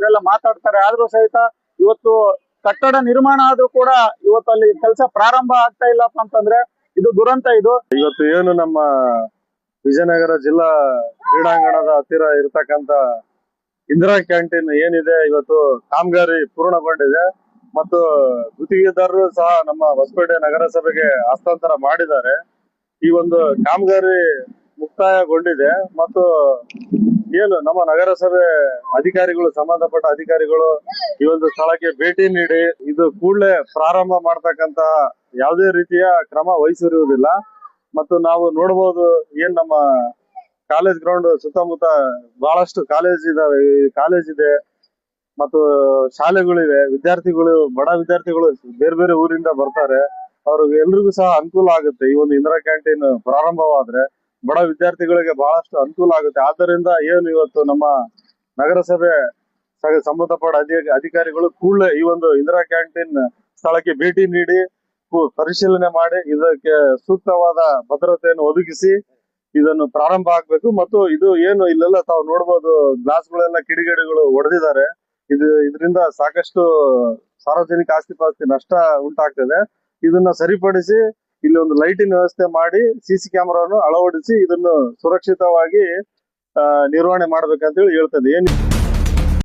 ಗ್ರಾಮಸ್ಥರೆಲ್ಲ ಮಾತಾಡ್ತಾರೆ. ಆದ್ರೂ ಸಹಿತ ಇವತ್ತು ಕಟ್ಟಡ ನಿರ್ಮಾಣ ಆದ್ರೂ ಕೂಡ ಇವತ್ತು ಅಲ್ಲಿ ಕೆಲಸ ಪ್ರಾರಂಭ ಆಗ್ತಾ ಇಲ್ಲಪ್ಪ ಅಂತಂದ್ರೆ ಇದು ದುರಂತ. ಇದು ಇವತ್ತು ಏನು ನಮ್ಮ ವಿಜಯನಗರ ಜಿಲ್ಲಾ ಕ್ರೀಡಾಂಗಣದ ಹತ್ತಿರ ಇರತಕ್ಕಂತ ಇಂದಿರಾ ಕ್ಯಾಂಟೀನ್ ಏನಿದೆ, ಇವತ್ತು ಕಾಮಗಾರಿ ಪೂರ್ಣಗೊಂಡಿದೆ ಮತ್ತು ಗುತ್ತಿಗೆದಾರರು ಸಹ ನಮ್ಮ ಹೊಸಪೇಟೆ ನಗರಸಭೆಗೆ ಹಸ್ತಾಂತರ ಮಾಡಿದ್ದಾರೆ. ಈ ಒಂದು ಕಾಮಗಾರಿ ಮುಕ್ತಾಯಗೊಂಡಿದೆ ಮತ್ತು ಏನು ನಮ್ಮ ನಗರಸಭೆ ಅಧಿಕಾರಿಗಳು, ಸಂಬಂಧಪಟ್ಟ ಅಧಿಕಾರಿಗಳು ಈ ಒಂದು ಸ್ಥಳಕ್ಕೆ ಭೇಟಿ ನೀಡಿ ಇದು ಕೂಡಲೇ ಪ್ರಾರಂಭ ಮಾಡ್ತಕ್ಕಂತ ಯಾವುದೇ ರೀತಿಯ ಕ್ರಮ ವಹಿಸಿರುವುದಿಲ್ಲ. ಮತ್ತು ನಾವು ನೋಡಬಹುದು, ಏನ್ ನಮ್ಮ ಕಾಲೇಜ್ ಗ್ರೌಂಡ್ ಸುತ್ತಮುತ್ತ ಬಹಳಷ್ಟು ಕಾಲೇಜ್ ಇದೆ ಮತ್ತು ಶಾಲೆಗಳಿವೆ. ವಿದ್ಯಾರ್ಥಿಗಳು, ಬಡ ವಿದ್ಯಾರ್ಥಿಗಳು ಬೇರೆ ಬೇರೆ ಊರಿಂದ ಬರ್ತಾರೆ. ಅವ್ರಿಗೆ ಎಲ್ರಿಗೂ ಸಹ ಅನುಕೂಲ ಆಗುತ್ತೆ. ಈ ಒಂದು ಇಂದಿರಾ ಕ್ಯಾಂಟೀನ್ ಪ್ರಾರಂಭವಾದ್ರೆ ಬಡ ವಿದ್ಯಾರ್ಥಿಗಳಿಗೆ ಬಹಳಷ್ಟು ಅನುಕೂಲ ಆಗುತ್ತೆ. ಆದ್ದರಿಂದ ಏನು ಇವತ್ತು ನಮ್ಮ ನಗರಸಭೆ ಸಂಬಂಧಪಟ್ಟ ಅಧಿಕಾರಿಗಳು ಕೂಡಲೇ ಈ ಒಂದು ಇಂದಿರಾ ಕ್ಯಾಂಟೀನ್ ಸ್ಥಳಕ್ಕೆ ಭೇಟಿ ನೀಡಿ ಪರಿಶೀಲನೆ ಮಾಡಿ ಇದಕ್ಕೆ ಸೂಕ್ತವಾದ ಭದ್ರತೆಯನ್ನು ಒದಗಿಸಿ ಇದನ್ನು ಪ್ರಾರಂಭ ಆಗ್ಬೇಕು. ಮತ್ತು ಇದು ಏನು ಇಲ್ಲೆಲ್ಲ ತಾವು ನೋಡ್ಬೋದು, ಗ್ಲಾಸ್ಗಳೆಲ್ಲ ಕಿಡಿಗೇಡಿಗಳು ಹೊಡೆದಿದ್ದಾರೆ. ಇದರಿಂದ ಸಾಕಷ್ಟು ಸಾರ್ವಜನಿಕ ಆಸ್ತಿ ನಷ್ಟ ಉಂಟಾಗ್ತದೆ. ಇದನ್ನ ಸರಿಪಡಿಸಿ ಇಲ್ಲಿ ಒಂದು ಲೈಟಿನ ವ್ಯವಸ್ಥೆ ಮಾಡಿ ಸಿಸಿ ಕ್ಯಾಮೆರಾವನ್ನು ಅಳವಡಿಸಿ ಇದನ್ನು ಸುರಕ್ಷಿತವಾಗಿ ನಿರ್ವಹಣೆ ಮಾಡ್ಬೇಕಂತ ಹೇಳಿ ಹೇಳ್ತದೆ.